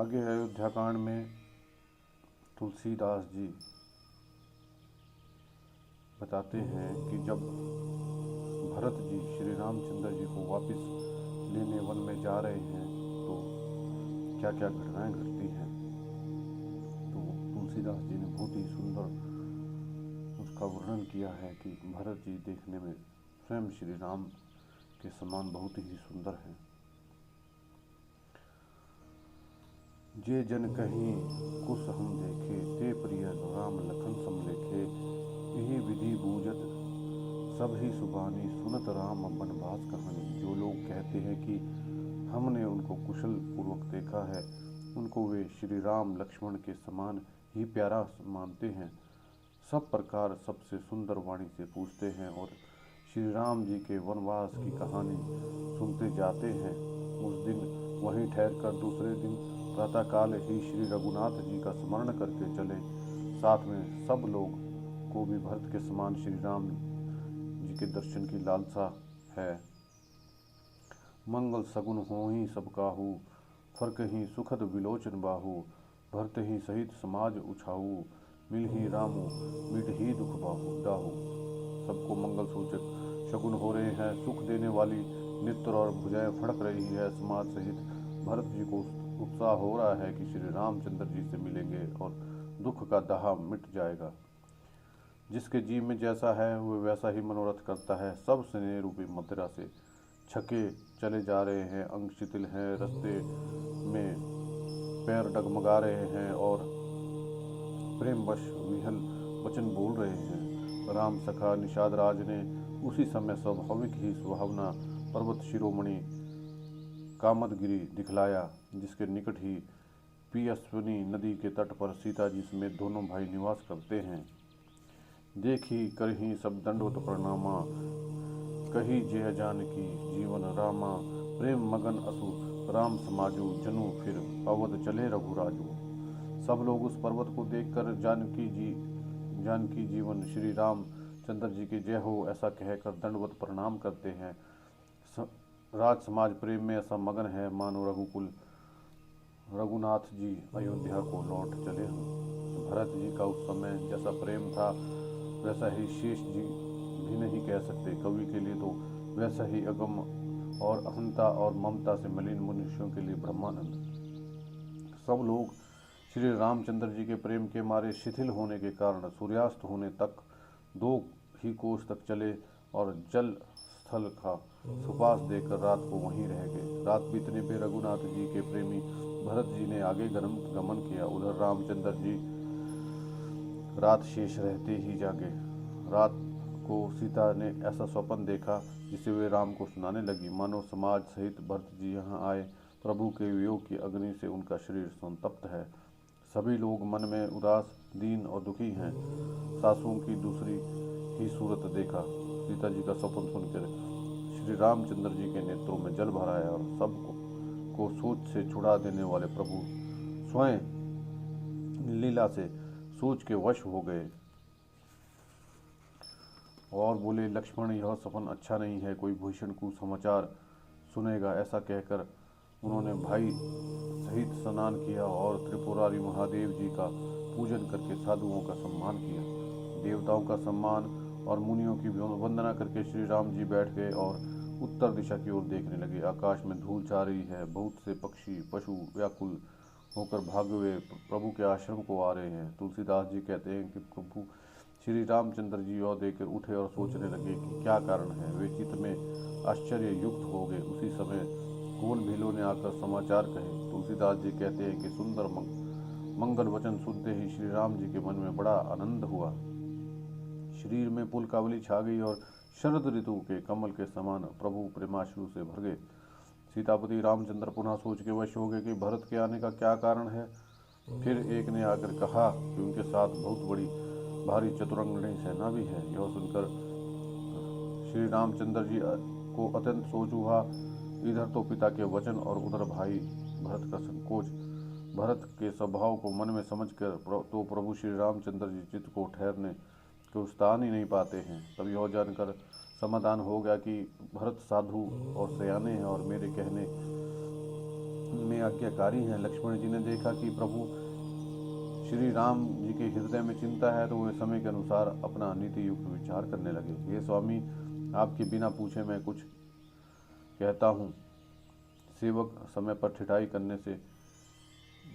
आगे अयोध्या कांड में तुलसीदास जी बताते हैं कि जब भरत जी श्री रामचंद्र जी को वापस लेने वन में जा रहे हैं तो क्या क्या घटनाएं घटती हैं। तो तुलसीदास जी ने बहुत ही सुंदर उसका वर्णन किया है कि भरत जी देखने में स्वयं श्री राम के समान बहुत ही सुंदर हैं। जे जन कहीं कुश हम देखे, ते प्रिय राम लखन समलेखे। यही विधि बूझत सब ही सुबानी, सुनत राम बनवास कहानी। जो लोग कहते हैं कि हमने उनको कुशल पूर्वक देखा है, उनको वे श्री राम लक्ष्मण के समान ही प्यारा मानते हैं, सब प्रकार सबसे सुंदर वाणी से पूछते हैं और श्री राम जी के वनवास की कहानी सुनते जाते हैं। उस दिन वहीं ठहरकर दूसरे दिन प्रातःकाल ही श्री रघुनाथ जी का स्मरण करके चले। साथ में सब लोग को भी भरत के समान श्री राम जी के दर्शन की लालसा है। मंगल सगुन हो ही सब काहू, फर्क ही सुखद विलोचन बाहू। भरत ही सहित समाज उछाऊ, मिल ही रामू मिट ही दुख दाहू। सबको मंगल सूचक शगुन हो रहे हैं, सुख देने वाली नित्र और भुजाएं फड़क रही है। समाज सहित भरत जी को उत्साह हो रहा है कि श्री रामचंद्र जी से मिलेंगे और दुख का दाह मिट जाएगा। जिसके जीव में जैसा है वह वैसा ही मनोरथ करता है। सब स्नेह रूपी मदिरा से छके चले जा रहे हैं, अंग शिथिल हैं, रास्ते में पैर डगमगा रहे हैं और प्रेमवश विहल वचन बोल रहे हैं। राम सखा निषाद राज ने उसी समय स्वाभाविक ही सुहावना पर्वत शिरोमणि कामदगिरी दिखलाया, जिसके निकट ही पियस्विनी नदी के तट पर सीता जी समेत दोनों भाई निवास करते हैं। देखी करही सब दंडवत प्रणामा, कही जय जानकी जीवन रामा। प्रेम मगन असु राम समाजू, जनु फिर अवध चले रघुराजू। सब लोग उस पर्वत को देखकर जानकी जीवन श्री राम चंद्र जी की जय हो ऐसा कहकर दंडवत प्रणाम करते हैं। राज समाज प्रेम में ऐसा मगन है मानो रघुनाथ जी अयोध्या को लौट चले हों। भरत जी का उस समय जैसा प्रेम था वैसा ही शेष जी भी नहीं कह सकते। कवि के लिए तो वैसा ही अगम और अहंता और ममता से मलिन मनुष्यों के लिए ब्रह्मानंद। सब लोग श्री रामचंद्र जी के प्रेम के मारे शिथिल होने के कारण सूर्यास्त होने तक 2 ही कोस तक चले और जल स्थल का सुपास देकर रात को वहीं रह गए। रात बीतने पे रघुनाथ जी के प्रेमी भरत जी ने आगे गमन किया। उधर रामचंद्र जी रात शेष रहते ही जागे। रात को सीता ने ऐसा स्वप्न देखा जिसे वे राम को सुनाने लगी। मानो समाज सहित भरत जी यहाँ आए, प्रभु के वियोग की अग्नि से उनका शरीर संतप्त है। सभी लोग मन में उदास, दीन और दुखी हैं। सासुओं की दूसरी ही सूरत देखा। सीता जी का स्वप्न सुनकर श्री रामचंद्र जी के नेत्रों में जल भर आया और सबको सोच से छुड़ा देने वाले प्रभु स्वयं लीला से सोच के वश हो गए और बोले, लक्ष्मण यह सपन अच्छा नहीं है, कोई भीषण कुसमाचार सुनेगा। ऐसा कहकर उन्होंने भाई सहित स्नान किया और त्रिपुरारी महादेव जी का पूजन करके साधुओं का सम्मान किया। देवताओं का सम्मान और मुनियों की वंदना करके श्री राम जी बैठ गए और उत्तर दिशा की ओर देखने लगे। आकाश में धूल छा रही है, बहुत से पक्षी पशु व्याकुल होकर भागे हुए प्रभु के आश्रम को आ रहे हैं। तुलसीदास जी कहते हैं कि प्रभु श्री रामचंद्र जी और देकर उठे और सोचने लगे कि क्या कारण है। वे चित्त में आश्चर्य युक्त हो गए। उसी समय गोल भीलों ने आकर समाचार कहे। तुलसीदास जी कहते हैं कि सुंदर मंगल वचन सुनते ही श्री राम जी के मन में बड़ा आनंद हुआ। शरीर में पुलकावली छा गई और शरद ऋतु के कमल के समान प्रभु प्रेमाश्रु से भर गए। सीतापति रामचंद्र पुनः सोच के वश हो गए कि भरत के आने का क्या कारण है। फिर एक ने आकर कहा कि उनके साथ बहुत बड़ी भारी चतुरंगणी सेना भी है। यह सुनकर श्री रामचंद्र जी को अत्यंत सोच हुआ। इधर तो पिता के वचन और उधर भाई भरत का संकोच। भरत के स्वभाव को मन में समझकर तो प्रभु श्री रामचंद्र जी चित्त को ठहरने को स्थान ही नहीं पाते हैं। तब यह जानकर समाधान हो गया कि भरत साधु और सयाने हैं और मेरे कहने में आज्ञाकारी हैं। लक्ष्मण जी ने देखा कि प्रभु श्री राम जी के हृदय में चिंता है, तो वे समय के अनुसार अपना नीति युक्त विचार करने लगे। हे स्वामी, आपके बिना पूछे मैं कुछ कहता हूँ। सेवक समय पर ठिठाई करने से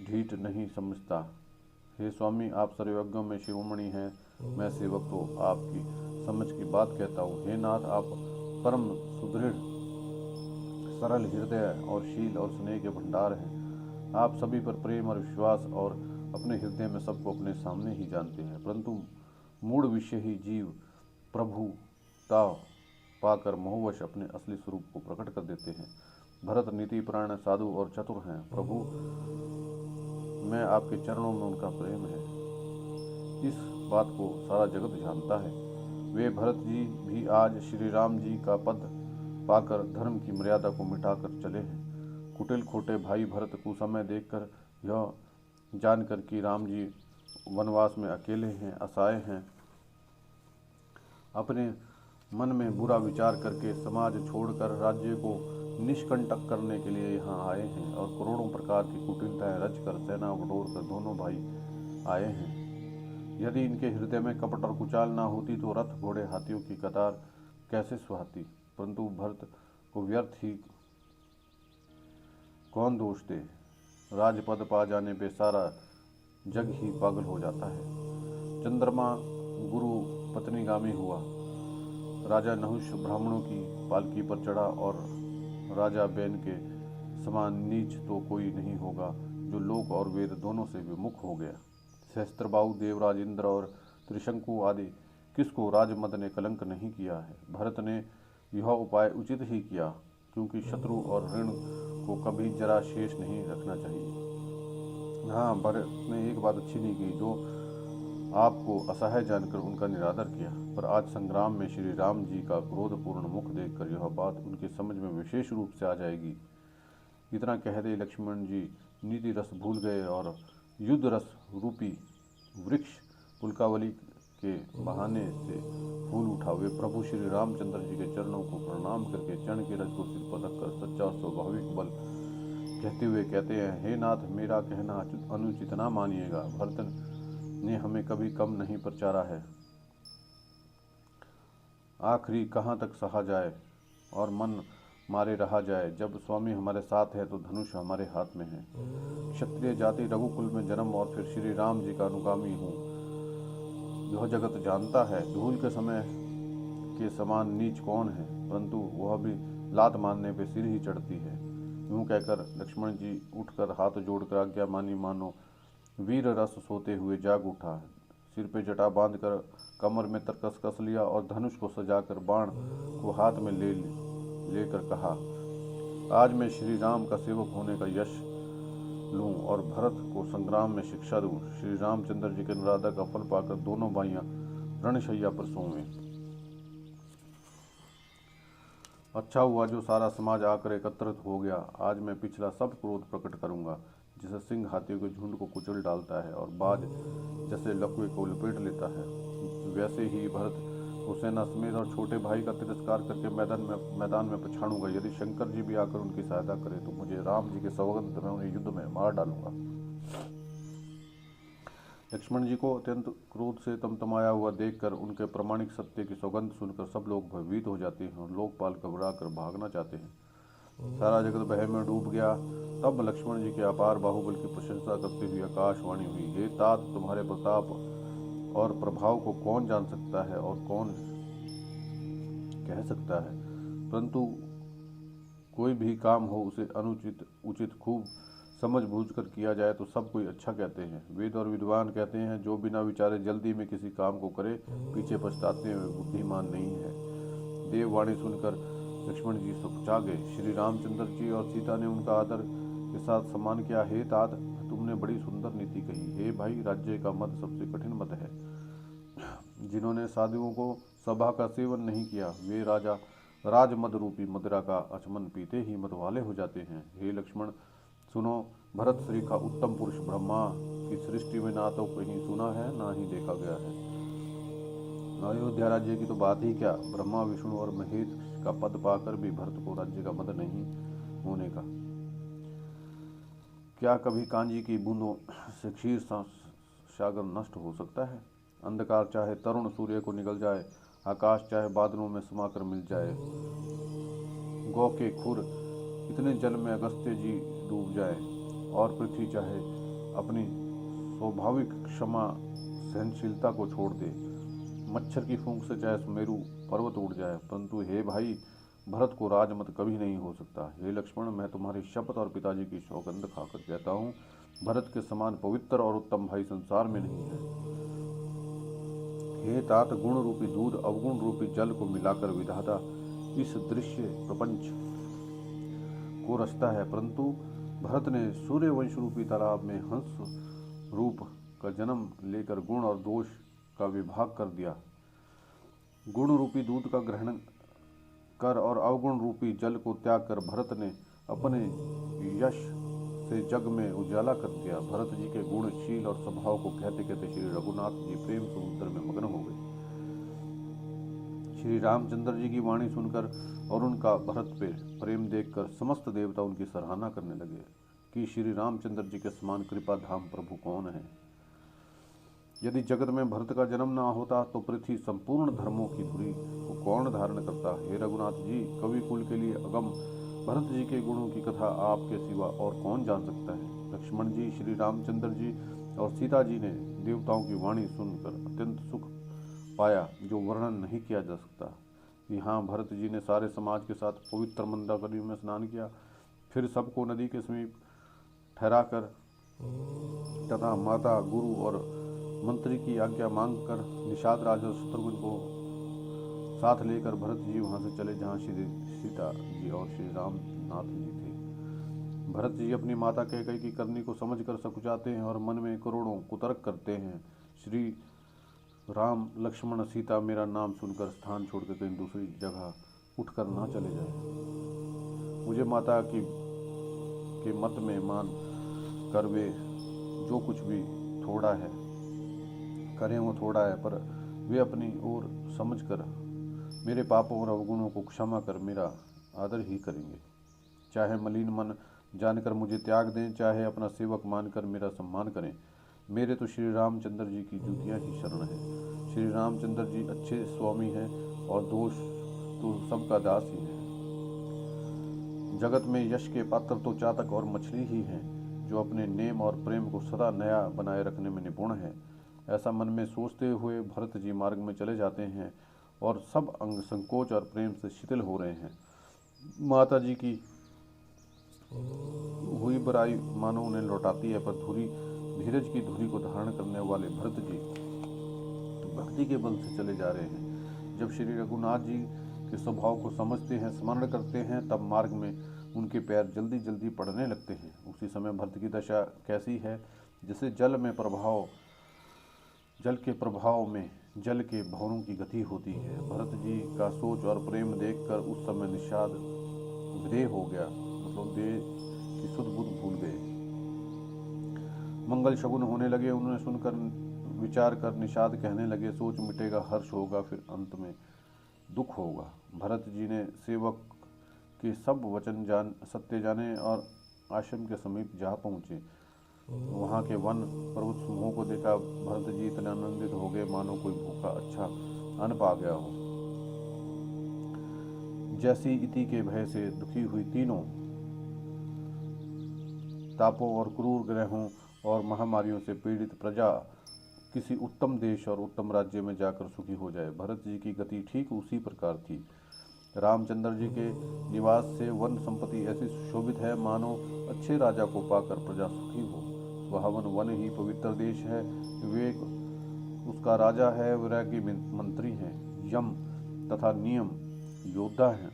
ढीठ नहीं समझता। हे स्वामी, आप सर्वज्ञों में शिरोमणि हैं, मैं सेवक तो आपकी समझ की बात कहता हूँ। हे नाथ, आप परम सुदृढ़ सरल हृदय और शील और स्नेह के भंडार हैं। आप सभी पर प्रेम और विश्वास और अपने हृदय में सबको अपने सामने ही जानते हैं, परंतु मूढ़ विषय ही जीव प्रभुता पाकर मोहवश अपने असली स्वरूप को प्रकट कर देते हैं। भरत नीतिपरायण, साधु और चतुर हैं। प्रभु, मैं आपके चरणों में उनका प्रेम है, इस बात को सारा जगत जानता है। वे भरत जी भी आज श्री राम जी का पद पाकर धर्म की मर्यादा को मिटाकर चले हैं। कुटिल खोटे भाई भरत को समय देखकर यह जानकर कि राम जी वनवास में अकेले हैं, असहाय हैं, अपने मन में बुरा विचार करके समाज छोड़कर राज्य को निष्कंटक करने के लिए यहाँ आए हैं और करोड़ों प्रकार की कुटिलताएं रचकर सेना बटोर कर दोनों भाई आए हैं। यदि इनके हृदय में कपट और कुचाल ना होती तो रथ घोड़े हाथियों की कतार कैसे सुहाती। परंतु भरत को व्यर्थ ही कौन दोष दे। राजपद पा जाने पे सारा जग ही पागल हो जाता है। चंद्रमा गुरु पत्नीगामी हुआ, राजा नहुष ब्राह्मणों की पालकी पर चढ़ा और राजा बैन के समान नीच तो कोई नहीं होगा जो लोक और वेद दोनों से विमुख हो गया। सहस्त्रबाहु देवराज इंद्र और त्रिशंकु आदि किसको राजमद ने कलंक नहीं किया है। भरत ने यह उपाय उचित ही किया, क्योंकि शत्रु और ऋण को कभी जरा शेष नहीं रखना चाहिए। हाँ, भरत ने एक बात अच्छी नहीं की, जो आपको असहाय जानकर उनका निरादर किया। पर आज संग्राम में श्री राम जी का क्रोधपूर्ण मुख देखकर यह बात उनकी समझ में विशेष रूप से आ जाएगी। इतना कहते लक्ष्मण जी नीति रस भूल गए और युद्ध रस रूपी वृक्ष पुलकावली के बहाने से फूल उठा। वे प्रभु श्री रामचंद्र जी के चरणों को प्रणाम करके चरण के रज को सिर पर रखकर सच्चा स्वाभाविक बल कहते हुए कहते हैं, हे नाथ, मेरा कहना अनुचित ना मानिएगा। भरत ने हमें कभी कम नहीं प्रचारा है। आखिरी कहाँ तक सहा जाए और मन मारे रहा जाए। जब स्वामी हमारे साथ है तो धनुष हमारे हाथ में है। क्षत्रिय जाति रघुकुल में जन्म और फिर श्री राम जी का अनुगामी हूँ, यह जगत जानता है। धूल के समय के समान नीच कौन है, परंतु वह भी लात मारने पे सिर ही चढ़ती है। यूँ कहकर लक्ष्मण जी उठकर हाथ जोड़कर आज्ञा मानी, मानो वीर रस सोते हुए जाग उठा। सिर पे जटा बांधकर कमर में तरकस कस लिया और धनुष को सजाकर बाण को हाथ में लेकर कहा, आज मैं श्री राम का सेवक होने का यश लूं और भरत को संग्राम में शिक्षा दूं। श्री रामचंद्र जी के अनुराधा का फल पाकर दोनों भाइयां रणशैया पर सोएं। अच्छा हुआ जो सारा समाज आकर एकत्रित हो गया। आज मैं पिछला सब क्रोध प्रकट करूंगा। जैसे सिंह हाथियों के झुंड को कुचल डालता है और बाज जैसे लकवे को लपेट लेता है, वैसे ही भरत को सेना समेत और छोटे भाई का तिरस्कार करके मैदान में पछाड़ूंगा। यदि शंकर जी भी आकर उनकी सहायता करें तो मुझे राम जी के सौगंध में उन्हें युद्ध में मार डालूंगा। लक्ष्मण जी को अत्यंत क्रोध से तमतमाया हुआ देखकर उनके प्रामाणिक सत्य की सौगंध सुनकर सब लोग भयभीत हो जाते हैं और लोकपाल घबरा कर भागना चाहते हैं। सारा जगत भय में डूब गया। तब लक्ष्मण जी के अपार बाहुबल की प्रशंसा करते हुए आकाशवाणी हुई, हे तात, तुम्हारे प्रताप और प्रभाव को कौन जान सकता है और कौन कह सकता है। परंतु कोई भी काम हो उसे अनुचित उचित खूब समझ बूझ कर किया जाए तो सब कोई अच्छा कहते हैं। वेद और विद्वान कहते हैं, जो बिना विचारे जल्दी में किसी काम को करे पीछे पछताते हुए बुद्धिमान नहीं है। देववाणी सुनकर लक्ष्मण जी सकुचा गए। श्री रामचंद्र जी और सीता ने उनका आदर के साथ सम्मान किया। हे तात, तुमने बड़ी सुंदर नीति कही। हे भाई, राज्य का मद सबसे कठिन मद है। जिन्होंने साधुओं को सभा का सेवन नहीं किया, वे राजा राजमद रूपी मदिरा का आचमन पीते ही मद वाले हो जाते हैं। हे लक्ष्मण सुनो, भरत श्री का उत्तम पुरुष ब्रह्मा की सृष्टि में ना तो कहीं सुना है ना ही देखा गया है। अयोध्या राज्य की तो बात ही क्या, ब्रह्मा विष्णु और महेश का पद पाकर भी भरत को राज्य का मद नहीं होने का। क्या कभी कांजी की बूंदों से क्षीर सागर नष्ट हो सकता है? अंधकार चाहे तरुण सूर्य को निगल जाए, आकाश चाहे बादलों में समाकर मिल जाए, गौ के खुर इतने जल में अगस्त्य जी डूब जाए, और पृथ्वी चाहे अपनी स्वाभाविक क्षमा सहनशीलता को छोड़ दे, मच्छर की फूंक से चाहे सुमेरु पर्वत उड़ जाए, परंतु हे भाई भरत को राजमत कभी नहीं हो सकता। हे लक्ष्मण, मैं तुम्हारी शपथ और पिताजी की सौगंध खाकर कहता हूँ, भरत के समान पवित्र और उत्तम भाई संसार में नहीं है। हे तात, गुण रूपी दूध अवगुण रूपी जल को मिलाकर विधाता इस दृश्य प्रपंच को रचता है, परंतु भरत ने सूर्यवंश रूपी तालाब में हंस रूप का जन्म लेकर गुण और दोष का विभाग कर दिया। गुण रूपी दूध का ग्रहण कर और अवगुण रूपी जल को त्याग कर भरत ने अपने यश से जग में उजाला कर दिया। भरत जी के गुण, शील और स्वभाव को कहते कहते श्री रघुनाथ जी प्रेम समुद्र में मग्न हो गए। श्री रामचंद्र जी की वाणी सुनकर और उनका भरत पे प्रेम देखकर समस्त देवता उनकी सराहना करने लगे कि श्री रामचंद्र जी के समान कृपा धाम प्रभु कौन है। यदि जगत में भरत का जन्म न होता तो पृथ्वी संपूर्ण धर्मों की धुरी को कौन धारण करता। हे रघुनाथ जी, कवि कुल के लिए अगम भरत जी के गुणों की कथा आपके सिवा और कौन जान सकता है। लक्ष्मण जी, श्री रामचंद्र जी और सीता जी ने देवताओं की वाणी सुनकर अत्यंत सुख पाया, जो वर्णन नहीं किया जा सकता। यहाँ भरत जी ने सारे समाज के साथ पवित्र मंदाकिनी में स्नान किया, फिर सबको नदी के समीप ठहराकर तथा माता, गुरु और मंत्री की आज्ञा मांगकर निषाद राजा शत्रुघ्न को साथ लेकर भरत जी वहां से चले जहां श्री सीता जी और श्री रामनाथ जी थे। भरत जी अपनी माता कैकेयी की करनी को समझकर सकुचाते हैं और मन में करोड़ों कुतर्क करते हैं। श्री राम, लक्ष्मण, सीता मेरा नाम सुनकर स्थान छोड़कर कहीं दूसरी जगह उठकर ना चले जाए। मुझे माता की के मत में मान कर वे जो कुछ भी थोड़ा है करें, वो थोड़ा है, पर वे अपनी ओर समझकर मेरे पापों और अवगुणों को क्षमा कर मेरा आदर ही करेंगे। चाहे मलिन मन जानकर मुझे त्याग दें, चाहे अपना सेवक मानकर मेरा सम्मान करें, मेरे तो श्री रामचंद्र जी की जूतियाँ ही शरण है। श्री रामचंद्र जी अच्छे स्वामी हैं और दोष तो सबका दास ही है। जगत में यश के पात्र तो चातक और मछली ही हैं, जो अपने नेम और प्रेम को सदा नया बनाए रखने में निपुण है। ऐसा मन में सोचते हुए भरत जी मार्ग में चले जाते हैं और सब अंग संकोच और प्रेम से शिथिल हो रहे हैं। माता जी की हुई बुराई मानो उन्हें लौटाती है, पर धीरज की धुरी को धारण करने वाले भरत जी भक्ति के बल से चले जा रहे हैं। जब श्री रघुनाथ जी के स्वभाव को समझते हैं, स्मरण करते हैं, तब मार्ग में उनके पैर जल्दी जल्दी पड़ने लगते हैं। उसी समय भरत की दशा कैसी है, जैसे जल के प्रभाव में जल के भंवरों की गति होती है। भरत जी का सोच और प्रेम देखकर उस समय निषाद विदेह हो गया, मतलब देह की सुध बुध भूल गए। मंगल शगुन होने लगे, उन्होंने सुनकर विचार कर निषाद कहने लगे, सोच मिटेगा, हर्ष होगा, फिर अंत में दुख होगा। भरत जी ने सेवक के सब वचन सत्य जाने और आश्रम के समीप जा पहुँचे। वहाँ के वन पर्वत समूहों को देखा भरत जी इतने आनंदित हो गए मानो कोई भूखा अच्छा अन्न पा गया हो। जैसी इति के भय से दुखी हुई तीनों तापों और क्रूर ग्रहों और महामारियों से पीड़ित प्रजा किसी उत्तम देश और उत्तम राज्य में जाकर सुखी हो जाए, भरत जी की गति ठीक उसी प्रकार थी। रामचंद्र जी के निवास से वन संपत्ति ऐसी सुशोभित है मानो अच्छे राजा को पाकर प्रजा सुखी हो। सुहावन वन ही पवित्र देश है, विवेक उसका राजा है, वैरागी मंत्री हैं, यम तथा नियम योद्धा हैं,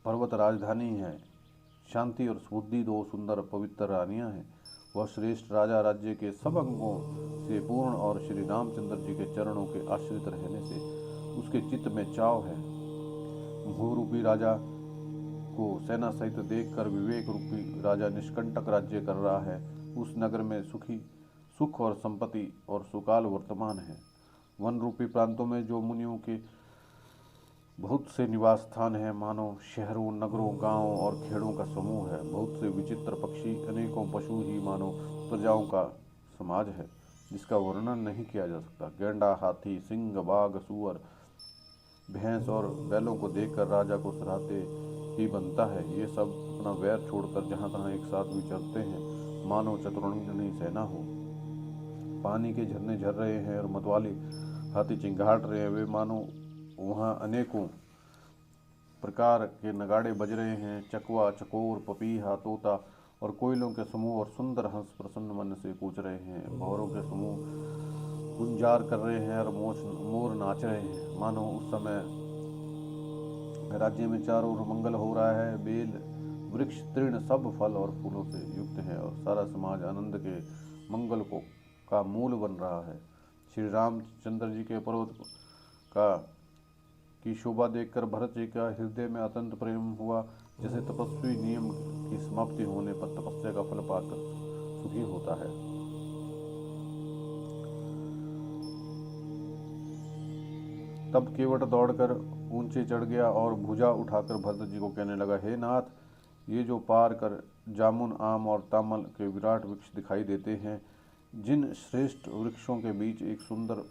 पर्वत राजधानी है, शांति और बुद्धि दो सुंदर पवित्र रानियां हैं। वह श्रेष्ठ राजा राज्य के सब अंगों से पूर्ण और श्री रामचंद्र जी के चरणों के आश्रित रहने से उसके चित्त में चाव है। भू रूपी राजा को सेना सहित देखकर विवेक रूपी राजा निष्कंटक राज्य कर रहा है। उस नगर में सुख और संपत्ति और सुकाल वर्तमान है। वन रूपी प्रांतों में जो मुनियों के बहुत से निवास स्थान हैं, मानो शहरों, नगरों, गांवों और खेड़ों का समूह है। बहुत से विचित्र पक्षी, अनेकों पशु ही मानो प्रजाओं का समाज है, जिसका वर्णन नहीं किया जा सकता। गैंडा, हाथी, सिंह, बाघ, सूअर, भैंस और बैलों को देखकर राजा को सराहते ही बनता है। ये सब अपना वैर छोड़कर जहाँ तहाँ एक साथ विचरते हैं, मानो चतुरंगिणी सेना हो। पानी के झरने झर रहे हैं और मतवाली हाथी चिंगाट रहे हैं, वे मानो वहाँ अनेकों प्रकार के नगाड़े बज रहे हैं। चकवा, चकोर, पपीहा, तोता और कोयलों के समूह और सुंदर हंस प्रसन्न मन से कूच रहे हैं। भौरों के समूह गुंजार कर रहे हैं और मोर नाच रहे हैं, मानो उस समय राज्य में चारों ओर मंगल हो रहा है। बेल, वृक्ष, तृण सब फल और फूलों से युक्त है और सारा समाज आनंद के मंगल को का मूल बन रहा है। श्री रामचंद्र जी के पर्वत का की शोभा देखकर भरत जी का हृदय में अत्यंत प्रेम हुआ, जैसे तपस्वी नियम की समाप्ति होने पर तपस्या का फल पाकर सुखी होता है। तब केवट दौड़कर ऊंचे चढ़ गया और भुजा उठाकर भरत जी को कहने लगा, हे नाथ, ये जो पार कर जामुन, आम और तामल के विराट वृक्ष दिखाई देते हैं, जिन श्रेष्ठ वृक्षों के बीच एक सुंदर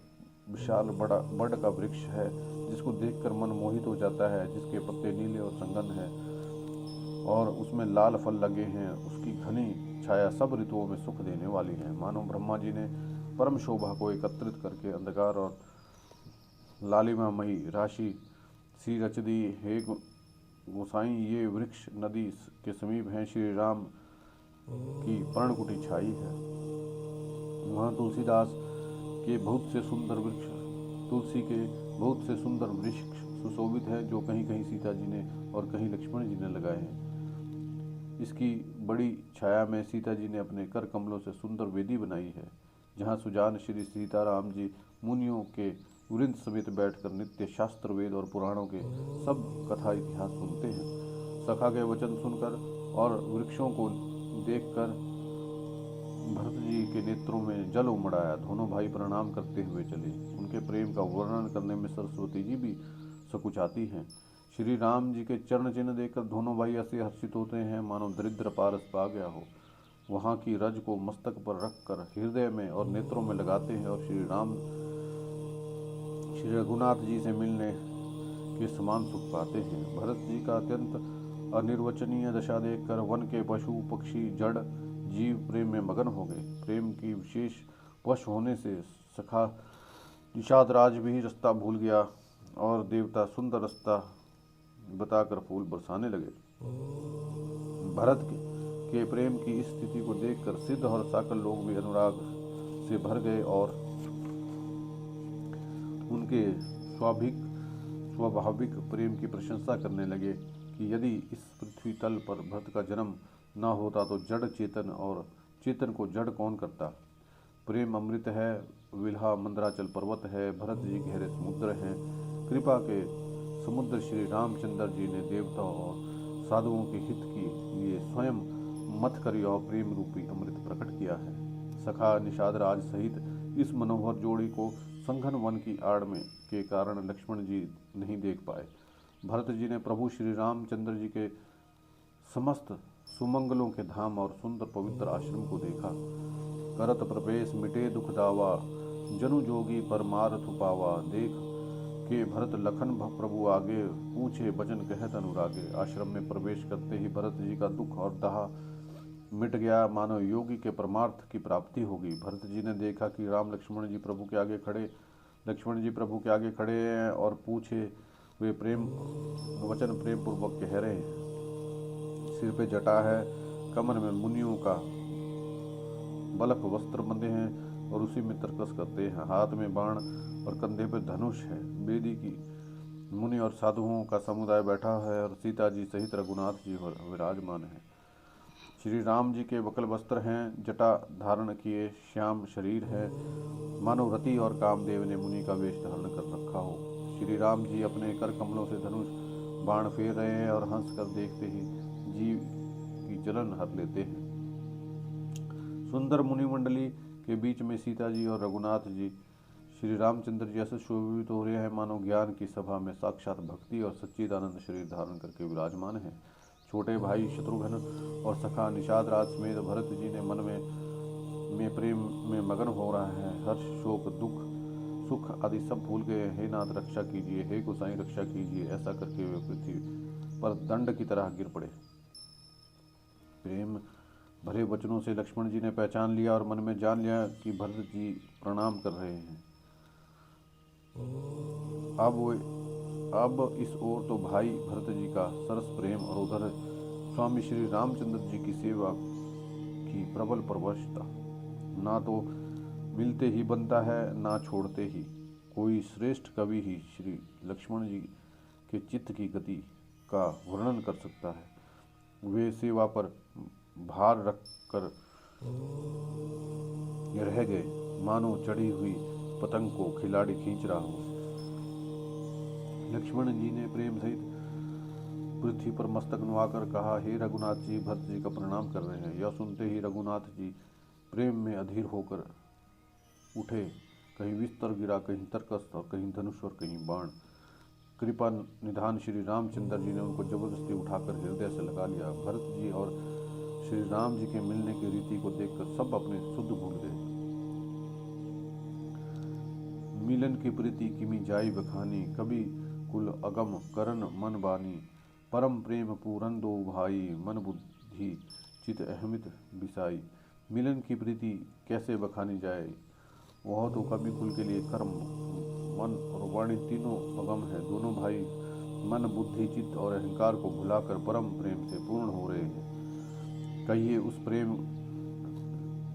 विशाल बड़ का वृक्ष है, जिसको देखकर मन मोहित हो जाता है, जिसके पत्ते नीले और संघन हैं और उसमें लाल फल लगे हैं, उसकी घनी छाया सब ऋतुओं में सुख देने वाली है। मानो ब्रह्मा जी ने परम शोभा को एकत्रित करके अंधकार और लालिमामयी राशि सी रच दी। हे गोसाई, ये वृक्ष नदी के समीप हैं, श्री राम की पर्णकुटी छाई है। वहाँ तुलसीदास के बहुत से सुंदर वृक्ष तुलसी के बहुत से सुंदर वृक्ष सुशोभित है, जो कहीं कहीं सीता जी ने और कहीं लक्ष्मण जी ने लगाए हैं। इसकी बड़ी छाया में सीता जी ने अपने कर कमलों से सुंदर वेदी बनाई है, जहाँ सुजान श्री सीताराम जी मुनियों के वृंद समेत बैठकर नित्य शास्त्र, वेद और पुराणों के सब कथा इतिहास सुनते हैं। सखा के वचन सुनकर और वृक्षों को देखकर भरत जी के नेत्रों में जल उमड़ आया। दोनों भाई प्रणाम करते हुए चले। उनके प्रेम का वर्णन करने में सरस्वती जी भी सकुचाती हैं। श्री राम जी के चरण चिन्ह देखकर दोनों भाई ऐसे हर्षित होते हैं, मानो दरिद्र पारस पा गया हो। वहाँ की रज को मस्तक पर रखकर हृदय में और नेत्रों में लगाते हैं और श्री रघुनाथ जी से मिलने के समान सुख पाते हैं। भरत जी का अत्यंत अनिर्वचनीय दशा देखकर वन के पशु, पक्षी, जड़ जीव प्रेम में मगन हो गए। प्रेम की विशेष वश होने से सखा निषाद राज भी रास्ता भूल गया और देवता सुंदर रास्ता बताकर फूल बरसाने लगे। भरत के प्रेम की इस स्थिति को देखकर सिद्ध और साकल लोग भी अनुराग से भर गए और उनके स्वाभाविक प्रेम की प्रशंसा करने लगे कि यदि इस पृथ्वी तल पर भरत का जन्म न होता तो जड़ चेतन और चेतन को जड़ कौन करता। प्रेम अमृत है, विल्हा मंदराचल पर्वत है, भरत जी गहरे समुद्र हैं। कृपा के समुद्र श्री रामचंद्र जी ने देवताओं और साधुओं के हित के लिए स्वयं मथ कर यह प्रेम रूपी अमृत प्रकट किया है। सखा निषाद राज सहित इस मनोहर जोड़ी को संघन वन की आड़ में के कारण लक्ष्मण जी नहीं देख पाए। भरत जी ने प्रभु श्री रामचंद्र जी के समस्त सुमंगलों के धाम और सुंदर पवित्र आश्रम को देखा। करत प्रवेश मिटे दुख दावा, जनु जोगी परमार्थ पावा। देख के भरत लखन प्रभु आगे, पूछे बचन कहत अनुरागे। आश्रम में प्रवेश करते ही भरत जी का दुख और दाह मिट गया, मानो योगी के परमार्थ की प्राप्ति होगी। भरत जी ने देखा कि लक्ष्मण जी प्रभु के आगे खड़े हैं और पूछे वे वचन प्रेम पूर्वक कह रहे हैं। सिर पे जटा है, कमर में मुनियों का बलक वस्त्र बंधे हैं और उसी में तरकस करते हैं। हाथ में बाण और कंधे पर धनुष है। वेदी की मुनि और साधुओं का समुदाय बैठा है और सीता जी सहित रघुनाथ जी विराजमान है। श्री राम जी के वकल वस्त्र हैं, जटा धारण किए श्याम शरीर है, मानो रति और कामदेव ने मुनि का वेश धारण कर रखा हो। श्री राम जी अपने कर कमलों से धनुष बाण फेर रहे हैं और हंस कर देखते ही जीव की जलन हर लेते हैं। सुंदर मुनि मंडली के बीच में सीता जी और रघुनाथ जी श्री रामचंद्र जी ऐसे शोभित हो रहे हैं मानो ज्ञान की सभा में साक्षात भक्ति और सच्चिदानंद शरीर धारण करके विराजमान हैं। छोटे भाई शत्रुघ्न और सखा निषाद राज समेत भरत जी ने मन में प्रेम में मगन हो रहा है। हर्ष शोक दुख सुख आदि सब भूल गए। हे नाथ रक्षा कीजिए, हे गोसाई रक्षा कीजिए, ऐसा करके वे पृथ्वी पर दंड की तरह गिर पड़े। प्रेम भरे वचनों से लक्ष्मण जी ने पहचान लिया और मन में जान लिया कि भरत जी प्रणाम कर रहे हैं। अब इस ओर तो भाई भरत जी का सरस प्रेम और उधर स्वामी श्री रामचंद्र जी की सेवा की प्रबल परवशता। ना तो मिलते ही बनता है, ना छोड़ते ही। कोई श्रेष्ठ कवि ही श्री लक्ष्मण जी के चित्त की गति का वर्णन कर सकता है। वे सेवा पर भार रख कर रह गए, मानो चढ़ी हुई पतंग को खिलाड़ी खींच रहा हो। लक्ष्मण जी ने प्रेम सहित पृथ्वी पर मस्तक नुआकर कहा, हे रघुनाथ जी, भरत जी का प्रणाम कर रहे हैं। यह सुनते ही रघुनाथ जी प्रेम में अधीर होकर उठे। कहीं विस्तर गिरा, कहीं तरकस और कहीं धनुष और कहीं बाण। कृपा निधान श्री रामचंद्र जी ने उनको जबरदस्ती उठाकर हृदय से लगा लिया। भरत जी और श्री राम जी के मिलने की रीति को देखकर सब अपने शुद्ध भूल गए। मिलन की प्रीति किमी जाई बखानी, कभी कुल अगम करन मन बानी। परम प्रेम पूरन दो भाई, मन बुद्धि चित अहमित बिसाई। मिलन की प्रीति कैसे बखानी जाए, वह तो कभी कुल के लिए कर्म मन और वाणी तीनों अगम है। दोनों भाई मन बुद्धि चित्त और अहंकार को भुलाकर परम प्रेम से पूर्ण हो रहे हैं। कहिए उस प्रेम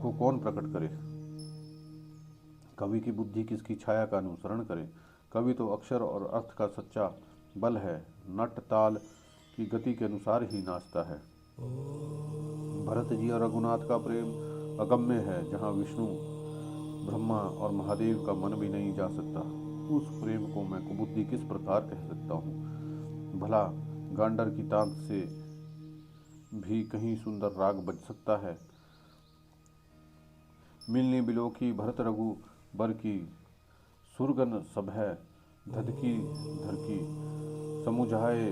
को कौन प्रकट करे। कवि की बुद्धि किसकी छाया का अनुसरण करे। कवि तो अक्षर और अर्थ का सच्चा बल है, नट ताल की गति के अनुसार ही नाचता है। भरत जी और रघुनाथ का प्रेम अगम्य है, जहाँ विष्णु ब्रह्मा और महादेव का मन भी नहीं जा सकता। उस प्रेम को मैं कुबुद्धि किस प्रकार कह सकता हूँ। भला गांडर की तांत से भी कहीं सुंदर राग बज सकता है। मिलनी बिलोकी भरत रघु बर की, सुरगन सभय धधकी धरकी। समुझाए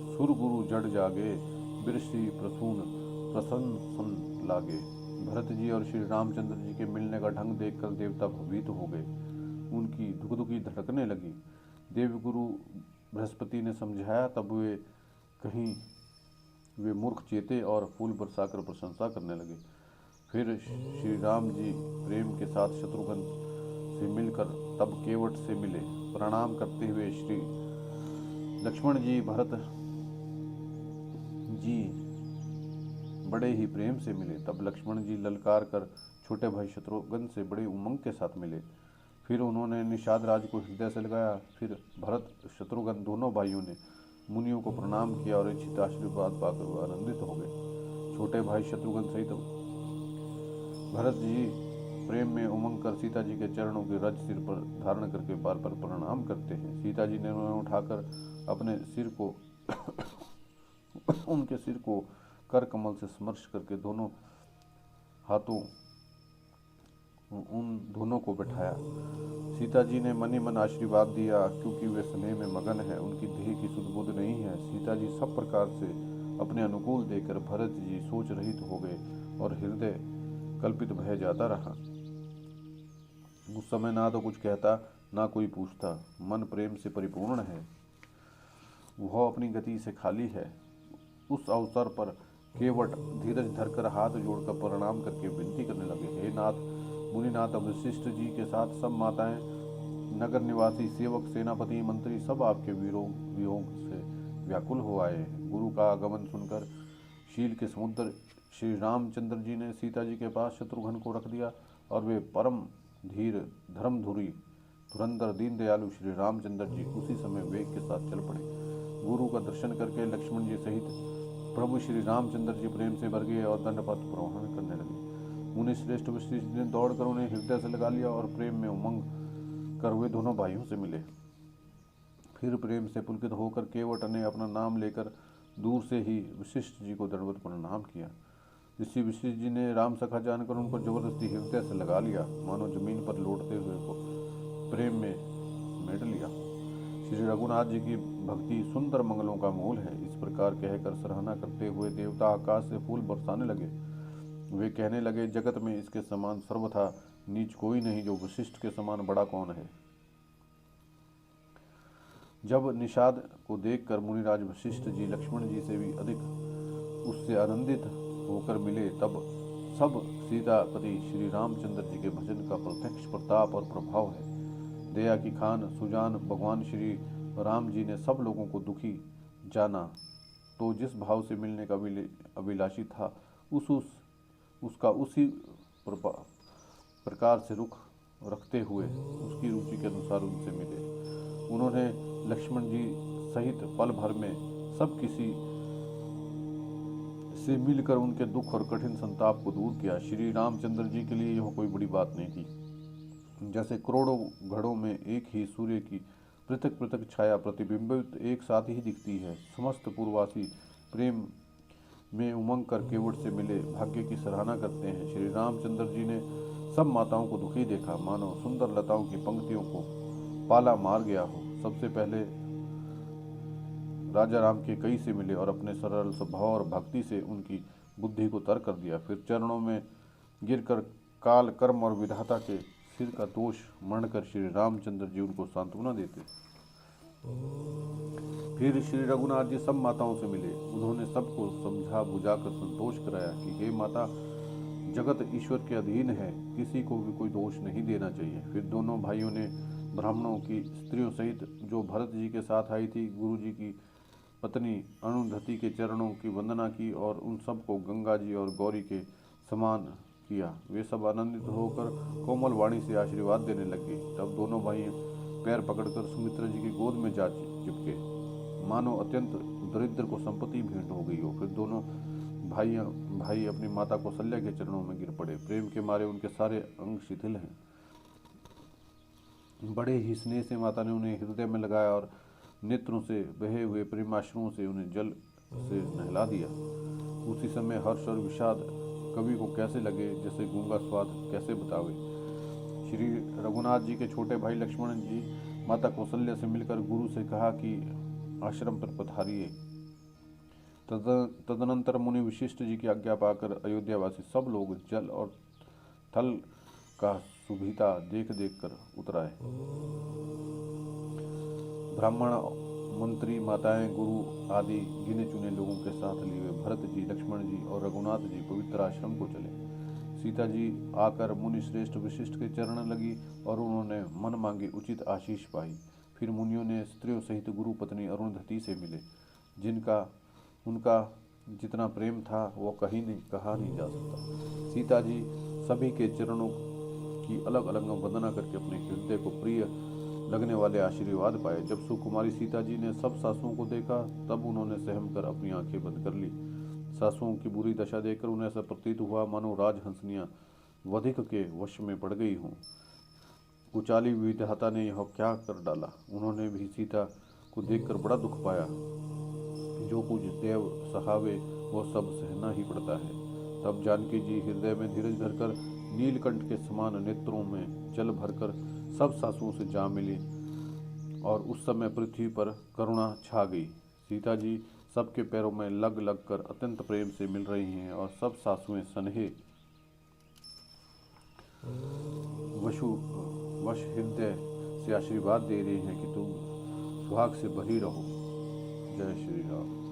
सुर गुरु जड़ जागे, बिरसी प्रसून प्रसन्न सन लागे। भरत जी और श्री रामचंद्र जी के मिलने का ढंग देखकर देवता भयभीत हो गए। उनकी धुकधुकी धड़कने लगी। देवगुरु बृहस्पति ने समझाया, तब वे मूर्ख चेते और फूल बरसाकर प्रशंसा करने लगे। फिर श्री राम जी प्रेम के साथ शत्रुघ्न से मिलकर तब केवट से मिले। प्रणाम करते हुए श्री लक्ष्मण जी भरत जी बड़े ही प्रेम से मिले। तब लक्ष्मण जी ललकार कर छोटे भाई शत्रुघ्न से बड़े उमंग के साथ मिले। फिर उन्होंने निषाद राज को हृदय से लगाया। फिर भरत शत्रुघ्न दोनों भाइयों ने मुनियों को प्रणाम किया और इच्छित आशीर्वाद पाकर वह आनंदित हो गए। छोटे भाई शत्रुघ्न सहित भरत जी प्रेम में उमंग कर सीता जी के चरणों की रज सिर पर धारण करके बार बार प्रणाम करते हैं। सीता जी ने उन्हें उठाकर अपने सिर को उनके सिर को कर कमल से स्पर्श करके दोनों हाथों उन दोनों को बैठाया। सीता जी ने मन ही मन आशीर्वाद दिया, क्योंकि वे स्नेह में मगन है, उनकी देह की सुध बुध नहीं है। सीता जी सब प्रकार से अपने अनुकूल देकर भरत जी सोच रहित हो गए और हृदय कल्पित भय जाता रहा। उस समय ना तो कुछ कहता, ना कोई पूछता। मन प्रेम से परिपूर्ण है, वह अपनी गति से खाली है। उस अवसर पर केवट धीरज धरकर हाथ जोड़कर प्रणाम करके विनती करने लगे, हे नाथ मुनिनाथ वशिष्ठ जी के साथ सब माताएं, नगर निवासी, सेवक, सेनापति, मंत्री सब आपके वियोग से व्याकुल हो आए हैं। गुरु का आगमन सुनकर शील के समुद्र श्री रामचंद्र जी ने सीता जी के पास शत्रुघ्न को रख दिया और वे परम धीर धर्मधुरी धुरंधर दीन दयालु श्री रामचंद्र जी उसी समय वेग के साथ चल पड़े। गुरु का दर्शन करके लक्ष्मण जी सहित प्रभु श्री रामचंद्र जी प्रेम से भर गए और दंडवत प्रवहन करने लगे। मुनि श्रेष्ठ वशिष्ठ ने दौड़कर उन्हें हृदय से लगा लिया और प्रेम में उमंग कर हुए दोनों भाइयों से मिले। फिर प्रेम से पुलकित होकर केवट ने अपना नाम लेकर दूर से ही वशिष्ठ जी को दंडवत प्रणाम किया। ऋषि वशिष्ठ जी ने राम सखा जानकर उनको जबरदस्ती हृदय से लगा लिया, मानो जमीन पर लौटते हुए को प्रेम में समेट लिया। श्री रघुनाथ जी की भक्ति सुंदर मंगलों का मूल है। इस प्रकार कहकर सराहना करते हुए देवता आकाश से फूल बरसाने लगे। वे कहने लगे, जगत में इसके समान सर्वथा नीच कोई नहीं, जो वशिष्ठ के समान बड़ा कौन है। जब निषाद को देखकर मुनिराज वशिष्ठ जी लक्ष्मण जी से भी अधिक उससे आनंदित होकर मिले, तब सब सीतापति श्री रामचंद्र जी के भजन का प्रत्यक्ष प्रताप और प्रभाव है। दया की खान सुजान भगवान श्री राम जी ने सब लोगों को दुखी जाना, तो जिस भाव से मिलने का अभिलाषी था उसका उसी प्रकार से रुख रखते हुए उसकी रुचि के अनुसार उनसे मिले। उन्होंने लक्ष्मण जी सहित पल भर में सब किसी से मिलकर उनके दुख और कठिन संताप को दूर किया। श्री रामचंद्र जी के लिए यह कोई बड़ी बात नहीं थी। जैसे करोड़ों घड़ों में एक ही सूर्य की पृथक पृथक छाया प्रतिबिंबित एक साथ ही दिखती है। समस्त पूर्ववासी प्रेम में उमंग कर केवट से मिले भाग्य की सराहना करते हैं। श्री रामचंद्र जी ने सब माताओं को दुखी देखा, मानो सुंदर लताओं की पंक्तियों को पाला मार गया हो। सबसे पहले राजा राम के कई से मिले और अपने सरल स्वभाव और भक्ति से उनकी बुद्धि को तर कर दिया। फिर चरणों में गिरकर काल कर्म और विधाता के सिर का दोष मरण कर श्री रामचंद्र जी उनको सांत्वना देते। फिर श्री रघुनाथ जी सब माताओं से मिले। उन्होंने सबको समझा बुझाकर संतोष कराया कि हे माता, जगत ईश्वर के अधीन है, किसी को भी कोई दोष नहीं देना चाहिए। फिर दोनों भाइयों ने ब्राह्मणों की स्त्रियों सहित जो भरत जी के साथ आई थी, गुरु जी की पत्नी अरुंधति के चरणों की वंदना की और उन सबको गंगा जी और गौरी के समान किया। वे सब आनंदित होकर कोमल वाणी से आशीर्वाद देने लगे। तब दोनों भाई पैर पकड़कर सुमित्रा जी की गोद में जा चिपके, मानो अत्यंत दरिद्र को संपत्ति भेंट हो गई हो। फिर दोनों भाई अपनी माता कौशल्या के चरणों में गिर पड़े। प्रेम के मारे उनके सारे अंग शिथिल हैं। बड़े ही स्नेह से माता ने उन्हें हृदय में लगाया और नेत्रों से बहे हुए प्रेमाश्रुओं से उन्हें जल से नहला दिया। उसी समय हर्ष और विषाद कवि को कैसे लगे, जैसे गूंगा स्वाद कैसे बतावे। श्री रघुनाथ जी के छोटे भाई लक्ष्मण जी माता कौशल्या से मिलकर गुरु से कहा कि आश्रम पर पधारिए। तदनंतर मुनि वशिष्ठ जी की आज्ञा पाकर अयोध्यावासी सब लोग जल और थल का सुभिता देख कर उतर आए। ब्राह्मण, मंत्री, माताएं, गुरु आदि गिने चुने लोगों के साथ लिए भरत जी, लक्ष्मण जी और रघुनाथ जी पवित्र आश्रम को चले। सीता जी आकर मुनि श्रेष्ठ वशिष्ठ के चरण लगी और उन्होंने मन मांगी उचित आशीष पाई। फिर मुनियों ने स्त्रियों सहित गुरु पत्नी अरुंधति से मिले, जिनका उनका जितना प्रेम था वो कहा नहीं जा सकता। सीता जी सभी के चरणों की अलग अलग वंदना करके अपने हृदय को प्रिय लगने वाले आशीर्वाद पाए। जब सुकुमारी सीता जी ने सब सासुओं को देखा, तब उन्होंने सहम कर अपनी आंखें बंद कर ली। सासुओं की बुरी दशा देखकर उन्हें ऐसा प्रतीत हुआ मानो राजहंसनियां वधिक के वश में पड़ गई हों। कुचाली विधाता ने यह क्या कर डाला। उन्होंने भी सीता को देखकर बड़ा दुख पाया। जो कुछ देव सहावे वो सब सहना ही पड़ता है। तब जानकी जी हृदय में धीरज धरकर नीलकंठ के समान नेत्रों में जल भरकर सब सासुओं से जा मिली और उस समय पृथ्वी पर करुणा छा गई। सीता जी सबके पैरों में लग लग कर अत्यंत प्रेम से मिल रही हैं और सब सासुएं सनहे वश हृदय से आशीर्वाद दे रही हैं कि तुम सुहाग से भरी रहो। जय श्री राम।